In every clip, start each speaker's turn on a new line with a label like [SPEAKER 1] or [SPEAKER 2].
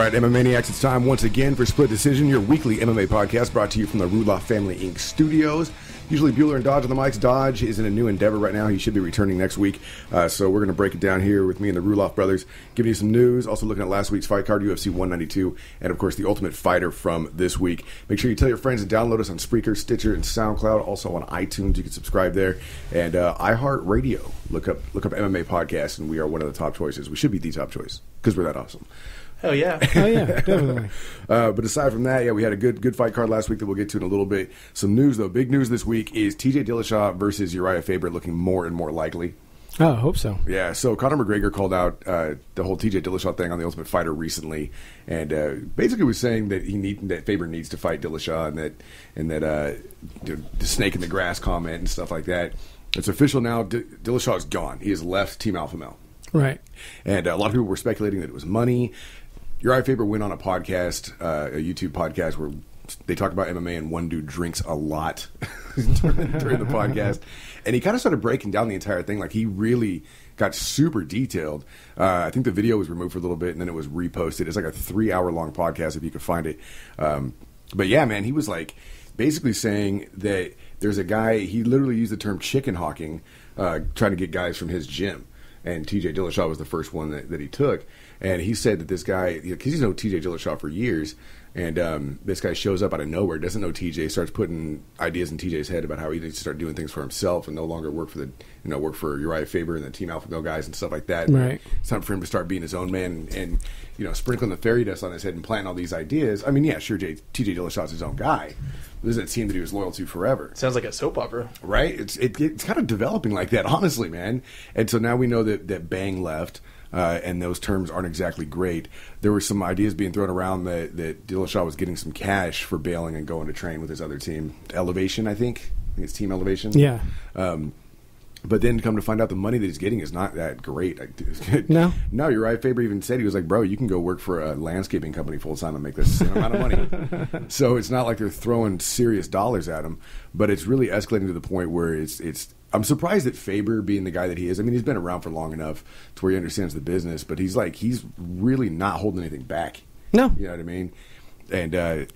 [SPEAKER 1] right, MMA Maniacs, it's time once again for Split Decision, your weekly MMA podcast brought to you from the Rudloff Family Inc. studios. Usually Bueller and Dodge on the mics. Dodge is in a new endeavor right now. He should be returning next week. So we're going to break it down here with me and the Rudloff brothers, giving you some news, also looking at last week's fight card, UFC 192, and of course the Ultimate Fighter from this week. Make sure you tell your friends to download us on Spreaker, Stitcher, and SoundCloud. Also on iTunes, you can subscribe there. And iHeartRadio. Look up MMA Podcast, and we are one of the top choices. We should be the top choice because we're that awesome.
[SPEAKER 2] Hell yeah.
[SPEAKER 3] Oh, yeah, definitely.
[SPEAKER 1] But aside from that, yeah, we had a good fight card last week that we'll get to in a little bit. Some news, though. Big news this week is TJ Dillashaw versus Uriah Faber looking more and more likely.
[SPEAKER 3] Oh, I hope so.
[SPEAKER 1] Yeah, so Conor McGregor called out the whole TJ Dillashaw thing on the Ultimate Fighter recently, and basically was saying that that Faber needs to fight Dillashaw, and that the snake in the grass comment and stuff like that. It's official now. Dillashaw is gone. He has left Team Alpha Male.
[SPEAKER 3] Right.
[SPEAKER 1] And a lot of people were speculating that it was money. Uriah Faber went on a podcast, a YouTube podcast, where they talk about MMA, and one dude drinks a lot during the podcast. And he kind of started breaking down the entire thing. Like, he really got super detailed. I think the video was removed for a little bit, and then it was reposted. It's like a 3-hour-long podcast, if you could find it. But yeah, man, he was like basically saying that there's a guy, he literally used the term chicken hawking, trying to get guys from his gym. And TJ Dillashaw was the first one that he took. And he said that this guy, because he's known TJ Dillashaw for years, and this guy shows up out of nowhere, doesn't know TJ, starts putting ideas in TJ's head about how he needs to start doing things for himself and no longer work for Uriah Faber and the Team Alpha Male guys and stuff like that.
[SPEAKER 3] Right.
[SPEAKER 1] It's time for him to start being his own man and sprinkling the fairy dust on his head and planting all these ideas. I mean, yeah, sure, TJ Dillashaw's his own guy. This is a team that he was loyal to forever.
[SPEAKER 2] Sounds like a soap opera.
[SPEAKER 1] Right? It's kind of developing like that, honestly, man. And so now we know that Bang left, and those terms aren't exactly great. There were some ideas being thrown around that Dillashaw was getting some cash for bailing and going to train with his other team. Elevation, I think it's Team Elevation.
[SPEAKER 3] Yeah.
[SPEAKER 1] But then come to find out the money that he's getting is not that great.
[SPEAKER 3] No,
[SPEAKER 1] Uriah Faber even said, he was like, bro, you can go work for a landscaping company full time and make the same amount of money. So it's not like they're throwing serious dollars at him, but it's really escalating to the point where it's I'm surprised that Faber, being the guy that he is, I mean, he's been around for long enough to where he understands the business, but he's really not holding anything back.
[SPEAKER 3] No.
[SPEAKER 1] You know what I mean? And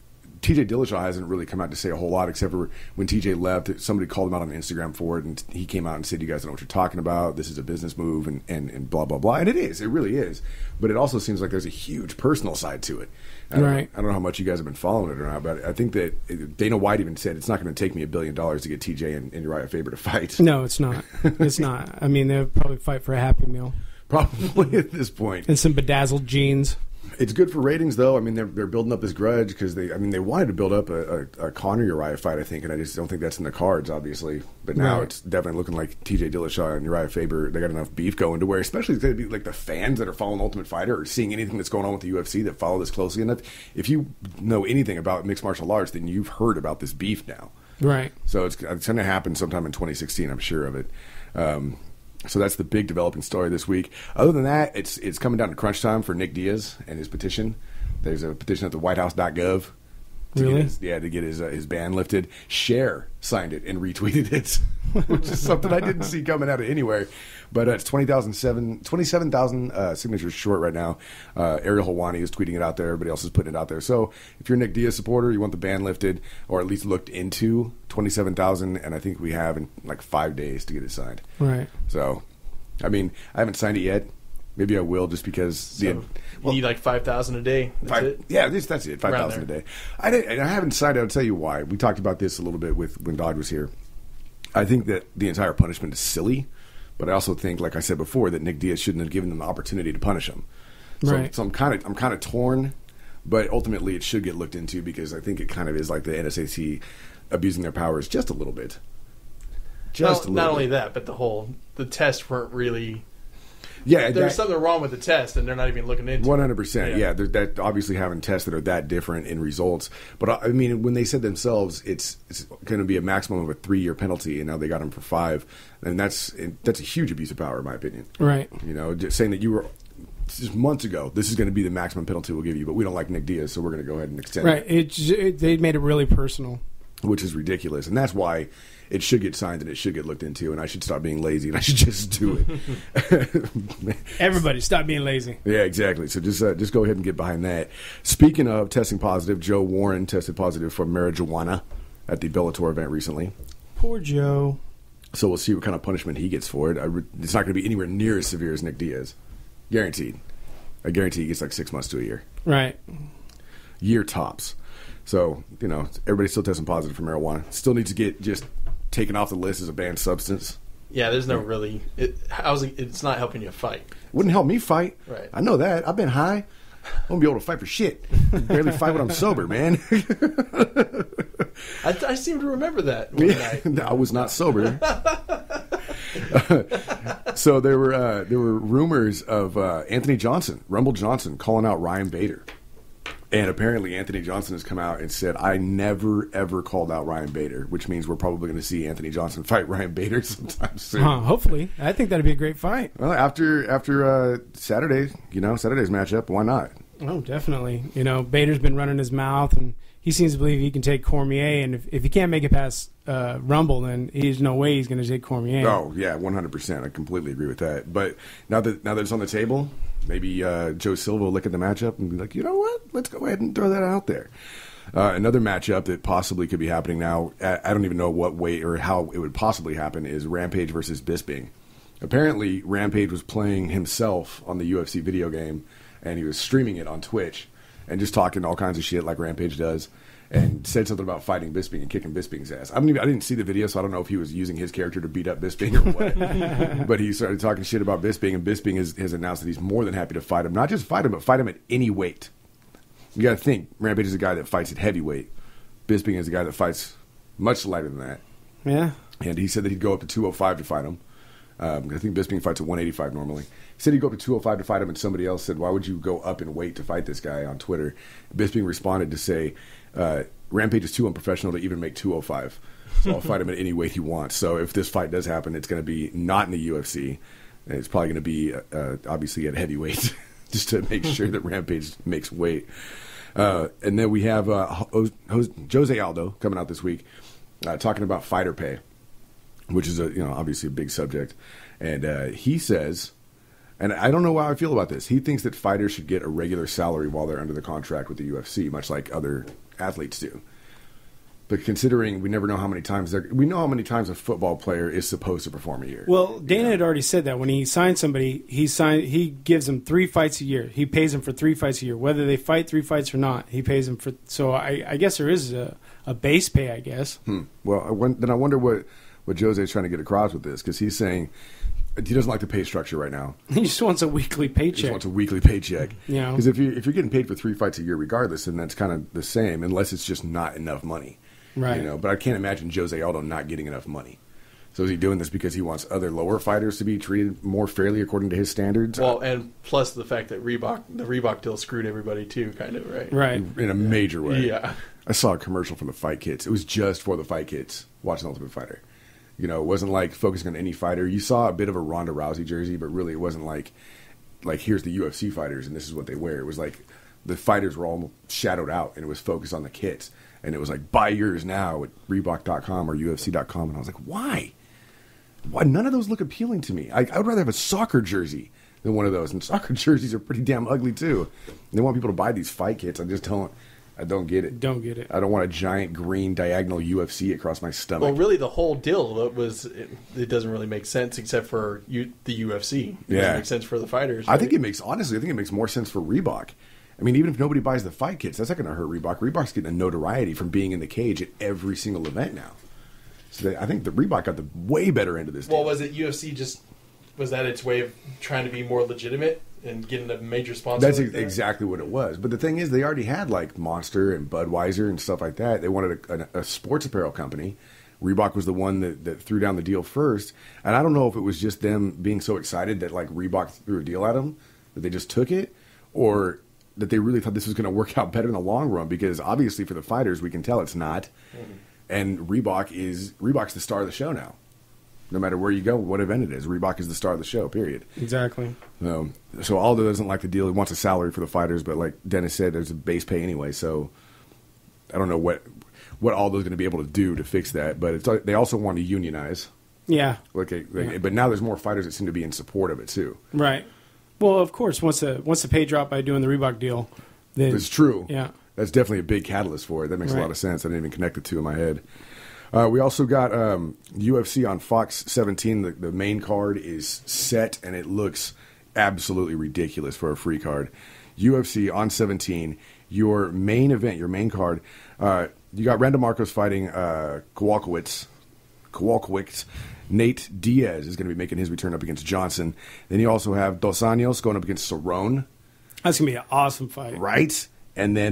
[SPEAKER 1] TJ Dillashaw hasn't really come out to say a whole lot, except for when TJ left, somebody called him out on Instagram for it, and he came out and said, you guys don't know what you're talking about, this is a business move, and blah, blah, blah. And it really is. But it also seems like there's a huge personal side to it. I don't know how much you guys have been following it or not, but I think that Dana White even said it's not going to take me $1 billion to get TJ and Uriah Faber to fight.
[SPEAKER 3] No, it's not. It's not. I mean, they'll probably fight for a Happy Meal.
[SPEAKER 1] Probably at this point.
[SPEAKER 3] And some bedazzled jeans.
[SPEAKER 1] It's good for ratings, though. I mean, they're building up this grudge because they wanted to build up a Conor Uriah fight, I think, and I just don't think that's in the cards, obviously. But now It's definitely looking like TJ Dillashaw and Uriah Faber, they got enough beef going to where, especially it's going to be like the fans that are following Ultimate Fighter or seeing anything that's going on with the UFC that follow this closely enough. If you know anything about mixed martial arts, then you've heard about this beef now.
[SPEAKER 3] Right.
[SPEAKER 1] So it's going to happen sometime in 2016, I'm sure of it. So that's the big developing story this week. Other than that, it's coming down to crunch time for Nick Diaz and his petition. There's a petition at the WhiteHouse.gov to get his ban lifted. Cher signed it and retweeted it, which is something I didn't see coming out of anywhere. But it's 27,000 signatures short right now. Ariel Helwani is tweeting it out there. Everybody else is putting it out there. So if you're a Nick Diaz supporter, you want the ban lifted or at least looked into, 27,000, and I think we have in like 5 days to get it signed.
[SPEAKER 3] Right.
[SPEAKER 1] So, I mean, I haven't signed it yet. Maybe I will just because...
[SPEAKER 2] you need like 5,000 a day. That's it?
[SPEAKER 1] Yeah, that's it. 5,000 a day. I haven't signed it. I'll tell you why. We talked about this a little bit when Dodge was here. I think that the entire punishment is silly, but I also think, like I said before, that Nick Diaz shouldn't have given them the opportunity to punish him.
[SPEAKER 3] Right.
[SPEAKER 1] So I'm kind of torn, but ultimately it should get looked into because I think it kind of is like the NSAC abusing their powers just a little bit.
[SPEAKER 2] Not only that, but the tests weren't really...
[SPEAKER 1] Yeah,
[SPEAKER 2] there's something wrong with the test, and they're not even looking into
[SPEAKER 1] 100%. Yeah, that obviously having tests that are that different in results. But I mean, when they said themselves, it's going to be a maximum of a 3-year penalty, and now they got him for 5, and that's a huge abuse of power, in my opinion.
[SPEAKER 3] Right.
[SPEAKER 1] Just saying that you were just months ago, this is going to be the maximum penalty we'll give you, but we don't like Nick Diaz, so we're going to go ahead and extend it.
[SPEAKER 3] Right. They made it really personal.
[SPEAKER 1] which is ridiculous. And that's why it should get signed and it should get looked into, and I should stop being lazy and I should just do it.
[SPEAKER 3] Everybody stop being lazy.
[SPEAKER 1] Yeah, exactly. So just go ahead and get behind that. Speaking of testing positive, Joe Warren tested positive for marijuana at the Bellator event recently.
[SPEAKER 3] Poor Joe.
[SPEAKER 1] So we'll see what kind of punishment he gets for it. It's not going to be anywhere near as severe as Nick Diaz. Guaranteed. I guarantee he gets like 6 months to a year.
[SPEAKER 3] Right.
[SPEAKER 1] Year tops. So, everybody's still testing positive for marijuana. Still needs to get just taken off the list as a banned substance.
[SPEAKER 2] Yeah, there's no really... it's not helping you fight.
[SPEAKER 1] Wouldn't help me fight.
[SPEAKER 2] Right.
[SPEAKER 1] I know that. I've been high. I won't be able to fight for shit. Barely fight when I'm sober, man.
[SPEAKER 2] I seem to remember that one night.
[SPEAKER 1] I was not sober. So there were rumors of Anthony Johnson, Rumble Johnson, calling out Ryan Bader. And apparently Anthony Johnson has come out and said, I never, ever called out Ryan Bader, which means we're probably going to see Anthony Johnson fight Ryan Bader sometime soon.
[SPEAKER 3] Hopefully. I think that'd be a great fight.
[SPEAKER 1] Well, after Saturday, Saturday's matchup, why not?
[SPEAKER 3] Oh, definitely. Bader's been running his mouth, and he seems to believe he can take Cormier, and if he can't make it past Rumble, then there's no way he's going to take Cormier.
[SPEAKER 1] Oh, yeah, 100%. I completely agree with that. But now that it's on the table, maybe Joe Silva will look at the matchup and be like, you know what? Let's go ahead and throw that out there. Another matchup that possibly could be happening now, I don't even know what way or how it would possibly happen, is Rampage versus Bisping. Apparently, Rampage was playing himself on the UFC video game, and he was streaming it on Twitch and just talking all kinds of shit like Rampage does, and said something about fighting Bisping and kicking Bisping's ass. I didn't see the video, so I don't know if he was using his character to beat up Bisping or what. But he started talking shit about Bisping, and Bisping has announced that he's more than happy to fight him. Not just fight him, but fight him at any weight. You got to think, Rampage is a guy that fights at heavyweight. Bisping is a guy that fights much lighter than that.
[SPEAKER 3] Yeah.
[SPEAKER 1] And he said that he'd go up to 205 to fight him. I think Bisping fights at 185 normally. He said he'd go up to 205 to fight him, and somebody else said, why would you go up in weight to fight this guy on Twitter? Bisping responded to say, Rampage is too unprofessional to even make 205, so I'll fight him at any weight he wants. So if this fight does happen, it's going to be not in the UFC. And it's probably going to be, obviously, at heavyweight, just to make sure that Rampage makes weight. And then we have Jose Aldo coming out this week talking about fighter pay, which is obviously a big subject. And he says, and I don't know how I feel about this, he thinks that fighters should get a regular salary while they're under the contract with the UFC, much like other athletes do. But considering we never know how many times we know how many times a football player is supposed to perform a year.
[SPEAKER 3] Well, Dana had already said that when he signed somebody, he gives them 3 fights a year. He pays them for 3 fights a year, whether they fight 3 fights or not. He pays them for. So I guess there is a base pay, I guess.
[SPEAKER 1] Well, then I wonder what Jose is trying to get across with this, because he's saying he doesn't like the pay structure right now.
[SPEAKER 3] He just wants a weekly paycheck.
[SPEAKER 1] He just wants a weekly paycheck. Because if you're getting paid for 3 fights a year regardless, then that's kind of the same, unless it's just not enough money.
[SPEAKER 3] Right.
[SPEAKER 1] But I can't imagine Jose Aldo not getting enough money. So is he doing this because he wants other lower fighters to be treated more fairly according to his standards?
[SPEAKER 2] Well, and plus the fact that the Reebok deal screwed everybody too, kind of, right?
[SPEAKER 3] Right.
[SPEAKER 1] In a major way.
[SPEAKER 2] Yeah.
[SPEAKER 1] I saw a commercial from the Fight Kits. It was just for the Fight Kits watching Ultimate Fighter. It wasn't like focusing on any fighter. You saw a bit of a Ronda Rousey jersey, but really it wasn't like here's the UFC fighters and this is what they wear. It was like the fighters were all shadowed out, and it was focused on the kits. And it was like, buy yours now at Reebok.com or UFC.com. And I was like, why? Why? None of those look appealing to me. I would rather have a soccer jersey than one of those. And soccer jerseys are pretty damn ugly, too. They want people to buy these fight kits. I don't get it.
[SPEAKER 3] Don't get it.
[SPEAKER 1] I don't want a giant green diagonal UFC across my stomach.
[SPEAKER 2] Well, really, the whole deal it doesn't really make sense except for the UFC. It doesn't make sense for the fighters. Right?
[SPEAKER 1] I think it makes more sense for Reebok. I mean, even if nobody buys the fight kits, that's not going to hurt Reebok. Reebok's getting a notoriety from being in the cage at every single event now. So I think the Reebok got the way better end of this deal.
[SPEAKER 2] Well, was it UFC was that its way of trying to be more legitimate and getting a major sponsor?
[SPEAKER 1] That's exactly what it was. But the thing is, they already had like Monster and Budweiser and stuff like that. They wanted a sports apparel company. Reebok was the one that threw down the deal first. And I don't know if it was just them being so excited that like Reebok threw a deal at them that they just took it, or that they really thought this was going to work out better in the long run, because obviously for the fighters, we can tell it's not. Mm-hmm. And Reebok's the star of the show now. No matter where you go, what event it is, Reebok is the star of the show, period.
[SPEAKER 3] Exactly.
[SPEAKER 1] So Aldo doesn't like the deal. He wants a salary for the fighters, but like Dennis said, there's a base pay anyway. So I don't know what all those are going to be able to do to fix that, but they also want to unionize.
[SPEAKER 3] Yeah.
[SPEAKER 1] But now there's more fighters that seem to be in support of it too.
[SPEAKER 3] Right. Well, of course, once the pay dropped by doing the Reebok deal, then
[SPEAKER 1] it's true.
[SPEAKER 3] Yeah.
[SPEAKER 1] That's definitely a big catalyst for it. That makes a lot of sense. I didn't even connect the two in my head. We also got UFC on Fox 17. The main card is set, and it looks absolutely ridiculous for a free card. UFC on 17. Your main event, your main card, you got Randa Marcos fighting Kowalkiewicz. Nate Diaz is going to be making his return up against Johnson. Then you also have Dos Anjos going up against Cerrone.
[SPEAKER 3] That's going to be an awesome fight.
[SPEAKER 1] Right? And then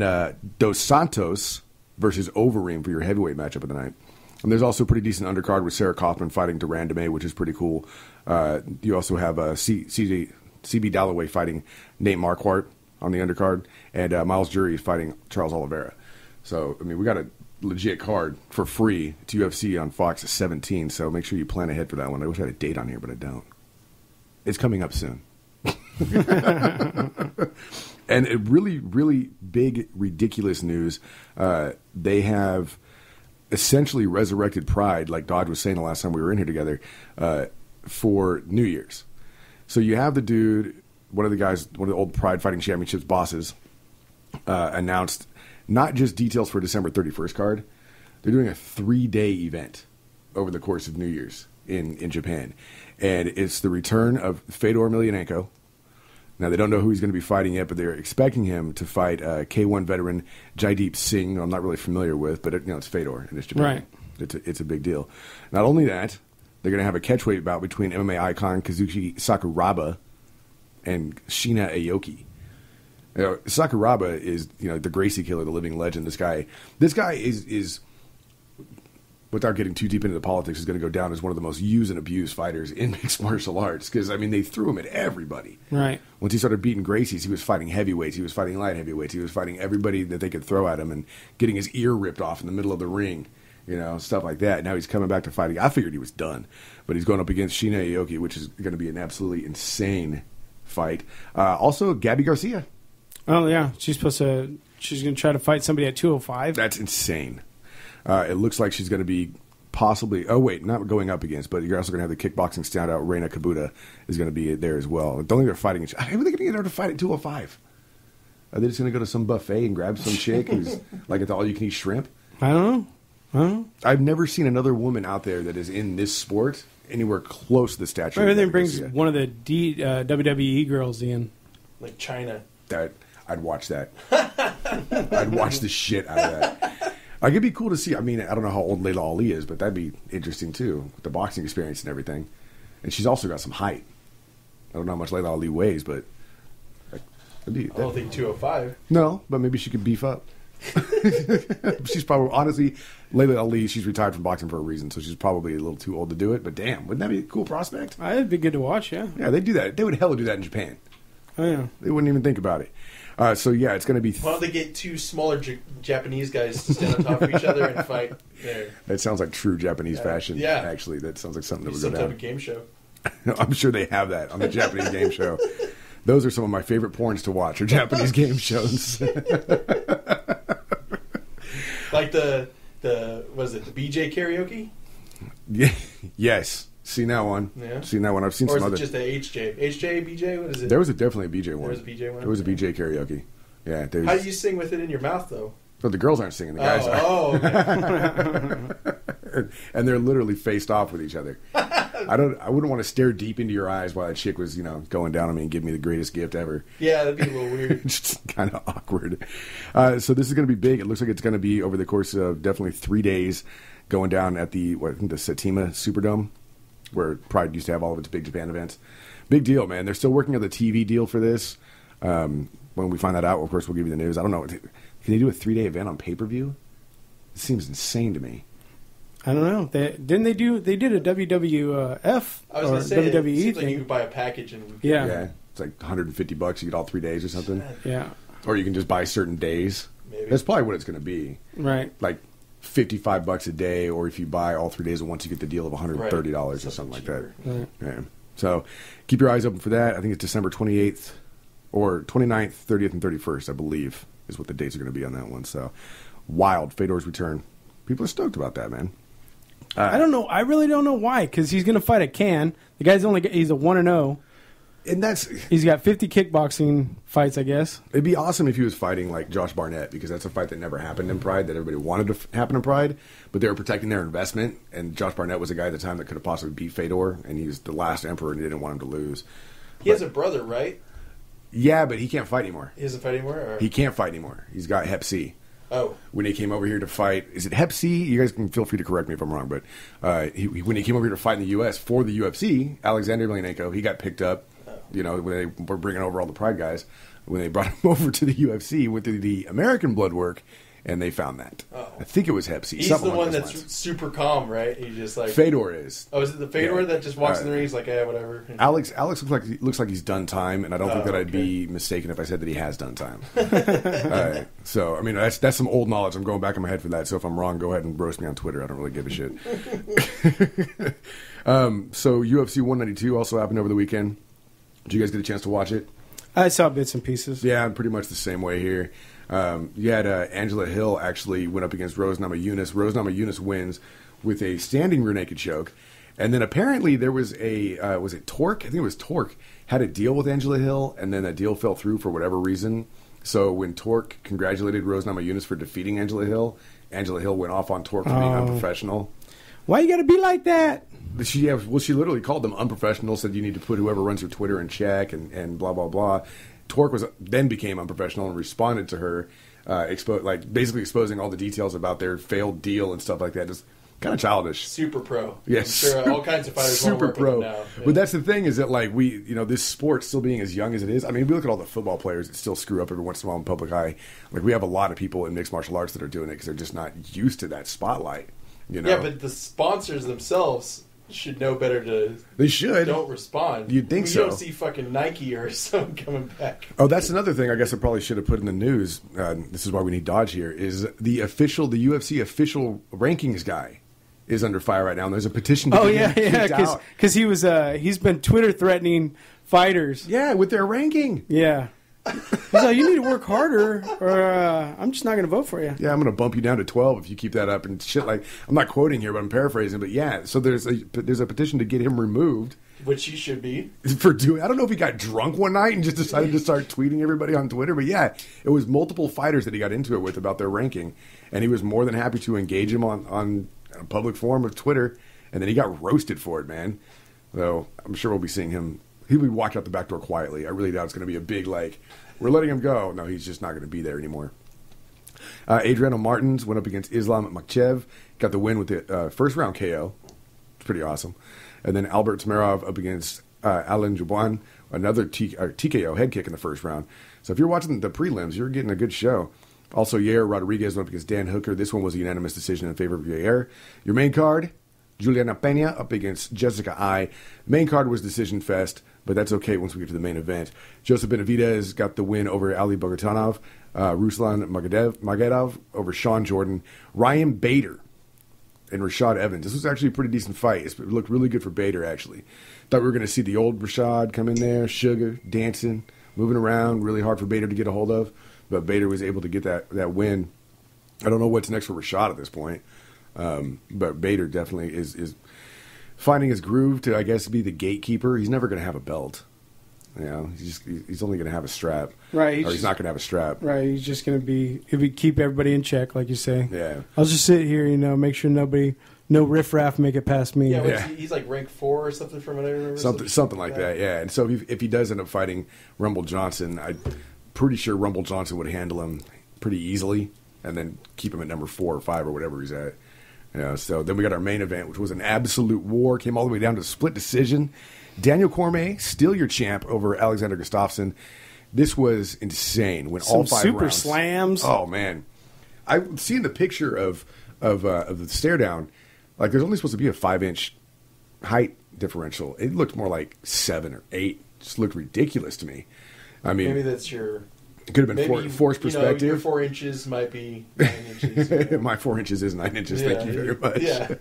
[SPEAKER 1] Dos Santos versus Overeem for your heavyweight matchup of the night. And there's also a pretty decent undercard with Sarah Kaufman fighting Durandame, which is pretty cool. You also have CB Dalloway fighting Nate Marquardt on the undercard. And Miles Jury is fighting Charles Oliveira. So, I mean, we got a legit card for free to UFC on Fox 17, so make sure you plan ahead for that one. I wish I had a date on here, but I don't. It's coming up soon. And a really, really big, ridiculous news. They have essentially resurrected Pride, like Dodge was saying the last time we were in here together, for New Year's. So you have the dude, one of the old Pride Fighting Championships bosses, announced not just details for December 31st card. They're doing a 3-day event over the course of New Year's in Japan. And it's the return of Fedor Emelianenko. Now, they don't know who he's going to be fighting yet, but they're expecting him to fight K1 veteran Jaideep Singh, who I'm not really familiar with, but it's Fedor, and it's Japan.
[SPEAKER 3] Right.
[SPEAKER 1] It's a big deal. Not only that, they're going to have a catchweight bout between MMA icon Kazuchi Sakuraba and Shina Aoki. Sakuraba is, the Gracie killer, the living legend. This guy is, without getting too deep into the politics, is going to go down as one of the most used and abused fighters in mixed martial arts. Because, they threw him at everybody.
[SPEAKER 3] Right.
[SPEAKER 1] Once he started beating Gracies, he was fighting heavyweights. He was fighting light heavyweights. He was fighting everybody that they could throw at him and getting his ear ripped off in the middle of the ring. Stuff like that. Now he's coming back to fighting. I figured he was done. But he's going up against Shina Aoki, which is going to be an absolutely insane fight. Also, Gabby Garcia.
[SPEAKER 3] Oh, yeah. She's going to try to fight somebody at 205.
[SPEAKER 1] That's insane. It looks like she's going to be possibly, not going up against, but you're also going to have the kickboxing standout Reina Kabuta is going to be there as well. Don't think they're fighting each other. How are they going to get her to fight at 205? Are they just going to go to some buffet and grab some chick who's like at the all-you-can-eat shrimp?
[SPEAKER 3] I don't know.
[SPEAKER 1] I've never seen another woman out there that is in this sport anywhere close to the stature.
[SPEAKER 3] Everything brings one of the WWE girls in.
[SPEAKER 2] Like China.
[SPEAKER 1] I'd watch that. I'd watch the shit out of that. It could be cool to see. I don't know how old Layla Ali is, but that'd be interesting too, with the boxing experience and everything. And she's also got some height. I don't know how much Layla Ali weighs, but
[SPEAKER 2] I don't think 205.
[SPEAKER 1] No, but maybe she could beef up. She's probably, honestly, Layla Ali, she's retired from boxing for a reason, so she's probably a little too old to do it. But damn, wouldn't that be a cool prospect?
[SPEAKER 3] It'd be good to watch, yeah.
[SPEAKER 1] Yeah, they'd do that. They would hella do that in Japan.
[SPEAKER 3] Oh, yeah.
[SPEAKER 1] They wouldn't even think about it. So, yeah, it's going to be...
[SPEAKER 2] Why don't they get two smaller Japanese guys to stand on top of each other and fight there?
[SPEAKER 1] That sounds like true Japanese fashion, actually. That sounds like something that would go down.
[SPEAKER 2] Some type of game show.
[SPEAKER 1] I'm sure they have that on the Japanese game show. Those are some of my favorite porns to watch, are Japanese game shows.
[SPEAKER 2] Like the BJ karaoke?
[SPEAKER 1] Yeah, yes. Seen that one.
[SPEAKER 2] Yeah.
[SPEAKER 1] Seen that one. I've seen
[SPEAKER 2] or
[SPEAKER 1] some other.
[SPEAKER 2] Or is it just the HJ? HJ, BJ? What is it?
[SPEAKER 1] There was definitely a BJ one.
[SPEAKER 2] There was a BJ one?
[SPEAKER 1] There was a BJ karaoke. Yeah.
[SPEAKER 2] How do you sing with it in your mouth, though?
[SPEAKER 1] But the girls aren't singing. The guys are.
[SPEAKER 2] Oh, okay.
[SPEAKER 1] And they're literally faced off with each other. I wouldn't want to stare deep into your eyes while a chick was, going down on me and giving me the greatest gift ever.
[SPEAKER 2] Yeah, that'd be a little weird.
[SPEAKER 1] Just kind of awkward. So this is going to be big. It looks like it's going to be over the course of definitely 3 days, going down at the Saitama Superdome, where Pride used to have all of its big Japan events. Big deal, man. They're still working on the TV deal for this. When we find that out, of course, we'll give you the news. I don't know. Can they do a 3-day event on pay-per-view? It seems insane to me.
[SPEAKER 3] I don't know. They did a WWF
[SPEAKER 2] I was
[SPEAKER 3] or
[SPEAKER 2] say,
[SPEAKER 3] WWE
[SPEAKER 2] it seems
[SPEAKER 3] thing.
[SPEAKER 2] like you could buy a package and
[SPEAKER 1] Yeah. It's like $150. You get all 3 days or something.
[SPEAKER 3] Yeah.
[SPEAKER 1] Or you can just buy certain days.
[SPEAKER 2] Maybe.
[SPEAKER 1] That's probably what it's going to be.
[SPEAKER 3] Right.
[SPEAKER 1] Like $55 a day, or if you buy all 3 days at once, you get the deal of $130 or something like that.
[SPEAKER 3] Right.
[SPEAKER 1] Yeah. So keep your eyes open for that. I think it's December 28th or 29th, 30th, and 31st, I believe, is what the dates are going to be on that one. So wild. Fedor's return. People are stoked about that, man.
[SPEAKER 3] I don't know. I really don't know why, because he's going to fight at Cannes. The guy's he's a 1-0.
[SPEAKER 1] And
[SPEAKER 3] he's got 50 kickboxing fights, I guess.
[SPEAKER 1] It'd be awesome if he was fighting like Josh Barnett, because that's a fight that never happened in Pride, that everybody wanted to happen in Pride, but they were protecting their investment. And Josh Barnett was a guy at the time that could have possibly beat Fedor, and he was the last emperor, and they didn't want him to lose.
[SPEAKER 2] He has a brother, right?
[SPEAKER 1] Yeah, but he can't fight anymore.
[SPEAKER 2] He doesn't fight anymore? Or?
[SPEAKER 1] He can't fight anymore. He's got Hep C.
[SPEAKER 2] Oh.
[SPEAKER 1] When he came over here to fight, is it Hep C? You guys can feel free to correct me if I'm wrong, but when he came over here to fight in the U.S. for the UFC, Alexander Emelianenko, he got picked up. You know, when they were bringing over all the Pride guys, when they brought him over to the UFC, went through the American blood work, and they found that. Oh. I think it was Hep C.
[SPEAKER 2] He's the one that's super calm, right? He just like
[SPEAKER 1] Fedor is.
[SPEAKER 2] Oh, is it the Fedor that just walks in the ring? He's like, whatever.
[SPEAKER 1] Alex looks like he's done time, and I don't think that I'd be mistaken if I said that he has done time. So, I mean, that's some old knowledge. I'm going back in my head for that. So if I'm wrong, go ahead and roast me on Twitter. I don't really give a shit. So UFC 192 also happened over the weekend. Did you guys get a chance to watch it?
[SPEAKER 3] I saw bits and pieces.
[SPEAKER 1] Yeah, I'm pretty much the same way here. You had Angela Hill actually went up against Rose Namajunas. Rose Namajunas wins with a standing rear naked choke. And then apparently there was was it Torque? I think it was Torque had a deal with Angela Hill, and then that deal fell through for whatever reason. So when Torque congratulated Rose Namajunas for defeating Angela Hill went off on Torque for being unprofessional.
[SPEAKER 3] Why you got to be like that?
[SPEAKER 1] She literally called them unprofessional, said you need to put whoever runs your Twitter in check, and blah, blah, blah. Torque then became unprofessional and responded to her, basically exposing all the details about their failed deal and stuff like that. Just kind of childish.
[SPEAKER 2] Super pro.
[SPEAKER 1] Yes.
[SPEAKER 2] I'm sure all kinds of fighters
[SPEAKER 1] super pro.
[SPEAKER 2] now. Yeah.
[SPEAKER 1] But that's the thing, is that like this sport still being as young as it is. I mean, we look at all the football players that still screw up every once in a while in public eye. Like, we have a lot of people in mixed martial arts that are doing it because they're just not used to that spotlight. You know?
[SPEAKER 2] Yeah, but the sponsors themselves should know better to.
[SPEAKER 1] They should.
[SPEAKER 2] Don't respond.
[SPEAKER 1] You'd think so.
[SPEAKER 2] You don't see fucking Nike or someone coming back.
[SPEAKER 1] Oh, that's another thing I guess I probably should have put in the news. This is why we need Dodge here. Is the UFC official rankings guy is under fire right now, and there's a petition to get him kicked out.
[SPEAKER 3] Because he's been Twitter threatening fighters.
[SPEAKER 1] Yeah, with their ranking.
[SPEAKER 3] Yeah. He's like, you need to work harder, or I'm just not going to vote for you.
[SPEAKER 1] Yeah, I'm going to bump you down to 12 if you keep that up and shit. Like, I'm not quoting here, but I'm paraphrasing. But yeah, so there's a petition to get him removed,
[SPEAKER 2] which he should be
[SPEAKER 1] for doing. I don't know if he got drunk one night and just decided to start tweeting everybody on Twitter. But yeah, it was multiple fighters that he got into it with about their ranking, and he was more than happy to engage him on a public forum of Twitter, and then he got roasted for it, man. So I'm sure we'll be seeing him. He would walk out the back door quietly. I really doubt it's going to be a big, like, we're letting him go. No, he's just not going to be there anymore. Adriano Martins went up against Islam Makhachev. Got the win with the first round KO. It's pretty awesome. And then Albert Tamarov up against Alain Juban. Another TKO head kick in the first round. So if you're watching the prelims, you're getting a good show. Also, Yair Rodriguez went up against Dan Hooker. This one was a unanimous decision in favor of Yair. Your main card, Juliana Pena up against Jessica Ai. Main card was decision fest, but that's okay once we get to the main event. Joseph Benavidez got the win over Ali Bogotanov. Ruslan Magedov over Sean Jordan. Ryan Bader and Rashad Evans. This was actually a pretty decent fight. It looked really good for Bader, actually. Thought we were going to see the old Rashad come in there, sugar, dancing, moving around, really hard for Bader to get a hold of. But Bader was able to get that win. I don't know what's next for Rashad at this point. But Bader definitely is finding his groove to, I guess, be the gatekeeper. He's never going to have a belt. You know, he's only going to have a strap.
[SPEAKER 3] Right.
[SPEAKER 1] He's not going to have a strap.
[SPEAKER 3] Right. He's just going to keep everybody in check, like you say.
[SPEAKER 1] Yeah.
[SPEAKER 3] I'll just sit here, make sure no riffraff make it past me.
[SPEAKER 2] Yeah, he's like rank 4 or something from what I remember.
[SPEAKER 1] Something like that, yeah. And so if he does end up fighting Rumble Johnson, I'm pretty sure Rumble Johnson would handle him pretty easily and then keep him at number 4 or 5 or whatever he's at. So then we got our main event, which was an absolute war. Came all the way down to a split decision. Daniel Cormier, still your champ over Alexander Gustafsson. This was insane. When all 5
[SPEAKER 3] super
[SPEAKER 1] rounds.
[SPEAKER 3] Slams.
[SPEAKER 1] Oh man, I've seen the picture of the stare down. Like, there's only supposed to be a 5-inch height differential. It looked more like 7 or 8. Just looked ridiculous to me. I mean,
[SPEAKER 2] maybe that's your.
[SPEAKER 1] It could have been forced perspective.
[SPEAKER 2] Your 4 inches might be 9 inches.
[SPEAKER 1] My 4 inches is 9 inches.
[SPEAKER 2] Yeah,
[SPEAKER 1] Thank you very much.
[SPEAKER 2] Yeah.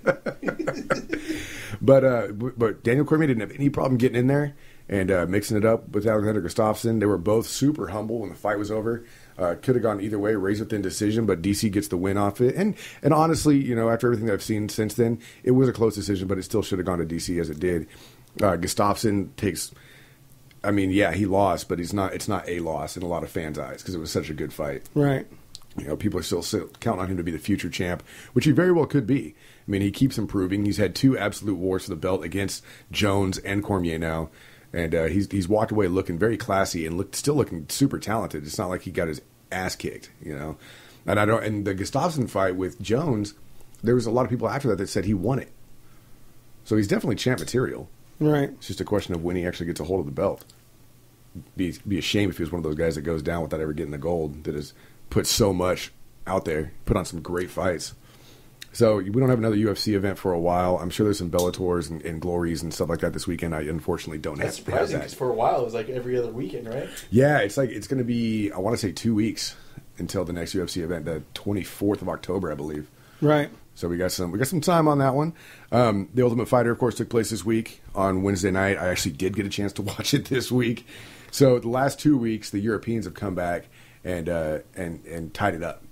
[SPEAKER 1] But Daniel Cormier didn't have any problem getting in there and mixing it up with Alexander Gustafsson. They were both super humble when the fight was over. Could have gone either way, razor-thin decision, but DC gets the win off it. And honestly, you know, after everything that I've seen since then, it was a close decision, but it still should have gone to DC as it did. Gustafsson takes... I mean, yeah, he lost, but it's not a loss in a lot of fans' eyes because it was such a good fight.
[SPEAKER 3] Right.
[SPEAKER 1] You know, people are still counting on him to be the future champ, which he very well could be. I mean, he keeps improving. He's had 2 absolute wars for the belt against Jones and Cormier now. And he's walked away looking very classy and still looking super talented. It's not like he got his ass kicked, you know. And the Gustafsson fight with Jones, there was a lot of people after that said he won it. So he's definitely champ material.
[SPEAKER 3] Right.
[SPEAKER 1] It's just a question of when he actually gets a hold of the belt. Be a shame if he was one of those guys that goes down without ever getting the gold. That has put so much out there, put on some great fights. So we don't have another UFC event for a while. I'm sure there's some Bellators and Glories and stuff like that this weekend. I unfortunately don't have.
[SPEAKER 2] That's surprising because for a while it was like every other weekend, right?
[SPEAKER 1] Yeah, it's going to be, I want to say 2 weeks until the next UFC event, the 24th of October, I believe.
[SPEAKER 3] Right.
[SPEAKER 1] So we got some time on that one. The Ultimate Fighter, of course, took place this week on Wednesday night. I actually did get a chance to watch it this week. So the last 2 weeks, the Europeans have come back and tied it up.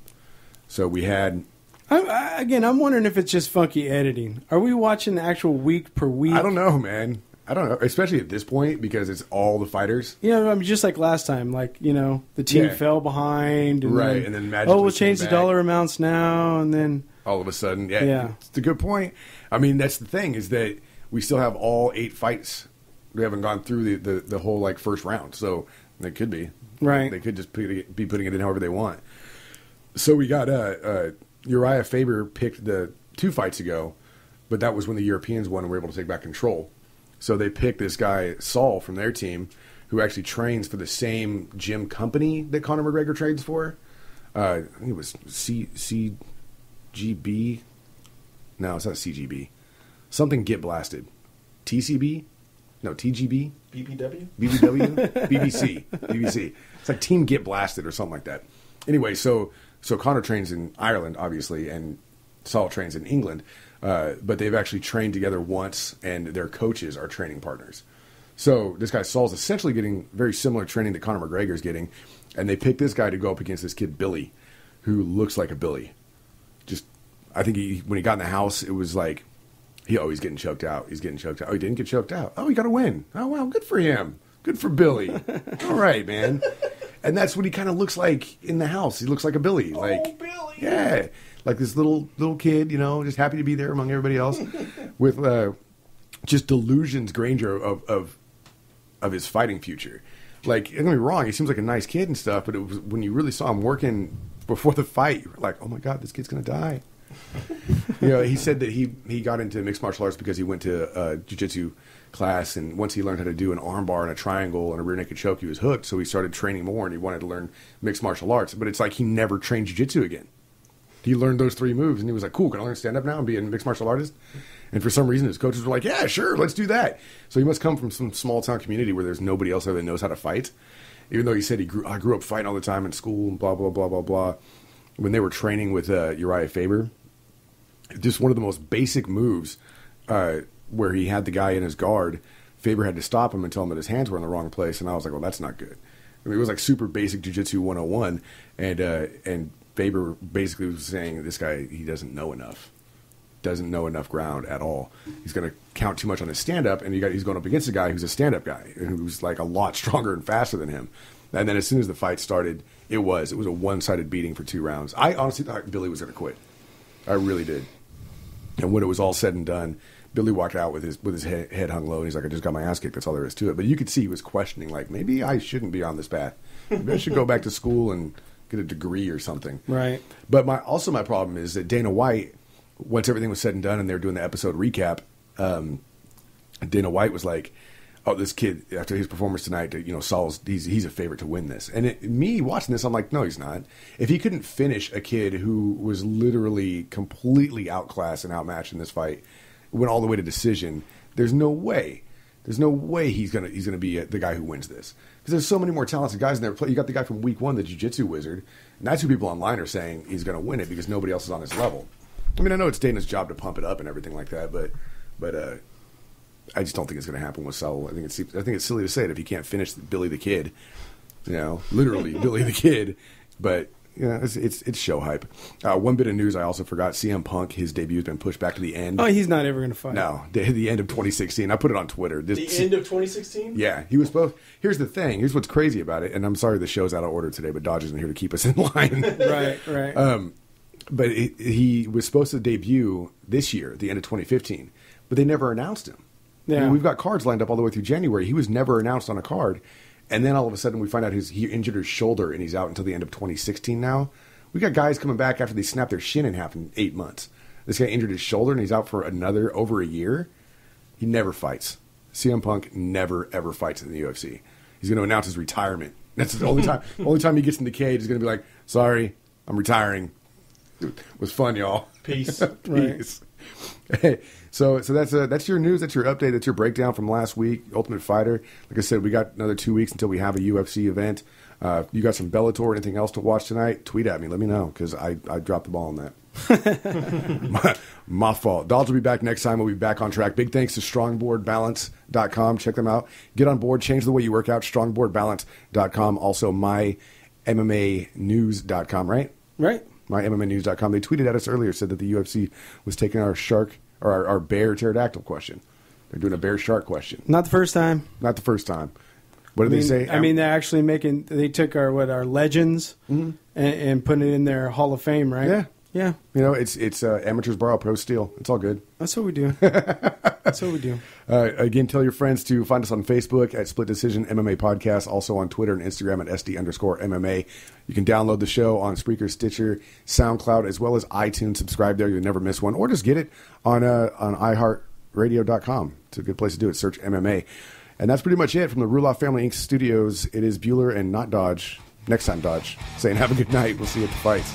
[SPEAKER 1] So we had.
[SPEAKER 3] I'm wondering if it's just funky editing. Are we watching the actual week per week?
[SPEAKER 1] I don't know, man. I don't know, especially at this point because it's all the fighters.
[SPEAKER 3] Yeah, I mean, just like last time, like, you know, the team fell behind. And
[SPEAKER 1] right,
[SPEAKER 3] then,
[SPEAKER 1] and then magically
[SPEAKER 3] we'll change the dollar amounts now, and then
[SPEAKER 1] all of a sudden, it's a good point. I mean, that's the thing is that we still have all 8 fights. We haven't gone through the whole like first round, so they could be
[SPEAKER 3] right.
[SPEAKER 1] They could just be putting it in however they want. So we got Uriah Faber picked the 2 fights ago, but that was when the Europeans won and were able to take back control. So they picked this guy, Saul, from their team, who actually trains for the same gym company that Conor McGregor trains for. I think it was CGB. No, it's not CGB. Something Get Blasted. TCB? No, TGB?
[SPEAKER 2] BBW?
[SPEAKER 1] BBW? BBC. BBC. It's like Team Get Blasted or something like that. Anyway, so Conor trains in Ireland, obviously, and Saul trains in England. But they've actually trained together once, and their coaches are training partners. So this guy Saul's essentially getting very similar training that Conor McGregor's getting, and they picked this guy to go up against this kid Billy, who looks like a Billy. Just, I think when he got in the house, it was like, he's getting choked out. He's getting choked out. Oh, he didn't get choked out. Oh, he got a win. Oh, wow, good for him. Good for Billy. All right, man. And that's what he kind of looks like in the house. He looks like a Billy. Like,
[SPEAKER 2] Billy.
[SPEAKER 1] Yeah. Like this little kid, you know, just happy to be there among everybody else, with just delusions grandeur of his fighting future. Like, don't get me wrong, he seems like a nice kid and stuff, but it was when you really saw him working before the fight, you were like, oh my God, this kid's gonna die. You know, he said that he got into mixed martial arts because he went to a jiu-jitsu class, and once he learned how to do an arm bar and a triangle and a rear naked choke, he was hooked. So he started training more, and he wanted to learn mixed martial arts. But it's like he never trained jiu-jitsu again. He learned those 3 moves, and he was like, cool, can I learn stand-up now and be a mixed martial artist? And for some reason, his coaches were like, yeah, sure, let's do that. So he must come from some small-town community where there's nobody else there that knows how to fight. Even though he said I grew up fighting all the time in school and blah, blah, blah, blah, blah. When they were training with Uriah Faber, just one of the most basic moves where he had the guy in his guard, Faber had to stop him and tell him that his hands were in the wrong place. And I was like, well, that's not good. I mean, it was like super basic jiu-jitsu 101. And Faber basically was saying this guy, he doesn't know enough ground at all. He's going to count too much on his stand-up, and he's going up against a guy who's a stand-up guy, who's like a lot stronger and faster than him. And then as soon as the fight started, it was a one-sided beating for 2 rounds. I honestly thought Billy was going to quit. I really did. And when it was all said and done, Billy walked out with his head hung low, and he's like, I just got my ass kicked. That's all there is to it. But you could see he was questioning, like, maybe I shouldn't be on this path. Maybe I should go back to school and get a degree or something.
[SPEAKER 3] Right.
[SPEAKER 1] But my problem is that Dana White, once everything was said and done and they were doing the episode recap, Dana White was like, oh, this kid, after his performance tonight, you know, Saul's, he's a favorite to win this. And me watching this, I'm like, no, he's not. If he couldn't finish a kid who was literally completely outclassed and outmatched in this fight, went all the way to decision, there's no way he's gonna be the guy who wins this. Because there's so many more talented guys in there. You got the guy from week 1, the jiu-jitsu wizard, and that's who people online are saying he's going to win it because nobody else is on his level. I mean, I know it's Dana's job to pump it up and everything like that, but I just don't think it's going to happen with Saul. I think it's silly to say it if he can't finish Billy the Kid, you know, literally Billy the Kid. But it's show hype. One bit of news I also forgot: CM Punk, his debut has been pushed back to the end.
[SPEAKER 3] Oh, he's not ever going to fight.
[SPEAKER 1] No, the end of 2016. I put it on Twitter.
[SPEAKER 2] The end of 2016?
[SPEAKER 1] Yeah, he was supposed. Here's the thing. Here's what's crazy about it. And I'm sorry the show's out of order today, but Dodge isn't here to keep us in line.
[SPEAKER 3] Right.
[SPEAKER 1] But he was supposed to debut this year, at the end of 2015, but they never announced him.
[SPEAKER 3] Yeah.
[SPEAKER 1] I mean, we've got cards lined up all the way through January. He was never announced on a card. And then all of a sudden we find out he injured his shoulder and he's out until the end of 2016 now. We got guys coming back after they snapped their shin in half in 8 months. This guy injured his shoulder and he's out for over a year. He never fights. CM Punk never, ever fights in the UFC. He's going to announce his retirement. That's the only time. Only time he gets in the cage is going to be like, sorry, I'm retiring. It was fun, y'all.
[SPEAKER 2] Peace.
[SPEAKER 1] Peace. Hey, so that's your news. That's your update. That's your breakdown from last week. Ultimate Fighter. Like I said, we got another 2 weeks until we have a UFC event. You got some Bellator or anything else to watch tonight? Tweet at me. Let me know because I dropped the ball on that. my fault. Dodge will be back next time. We'll be back on track. Big thanks to strongboardbalance.com. Check them out. Get on board. Change the way you work out. Strongboardbalance.com. Also, mymmanews.com, right?
[SPEAKER 3] Right.
[SPEAKER 1] MyMMAnews.com. They tweeted at us earlier, said that the UFC was taking our shark or our bear pterodactyl question. They're doing a bear shark question.
[SPEAKER 3] Not the first time.
[SPEAKER 1] Not the first time. What did they say?
[SPEAKER 3] I mean, they're actually they took our legends and put it in their Hall of Fame, right?
[SPEAKER 1] Yeah.
[SPEAKER 3] Yeah.
[SPEAKER 1] You know, it's amateurs borrow, pros steal. It's all good.
[SPEAKER 3] That's what we do. That's what we do.
[SPEAKER 1] Again, tell your friends to find us on Facebook at Split Decision MMA Podcast, also on Twitter and Instagram at SD_MMA. You can download the show on Spreaker, Stitcher, SoundCloud, as well as iTunes. Subscribe there. You'll never miss one. Or just get it on iHeartRadio.com. It's a good place to do it. Search MMA. And that's pretty much it from the Ruloff Family Inc. studios. It is Bueller and not Dodge. Next time, Dodge. Saying have a good night. We'll see you at the fights.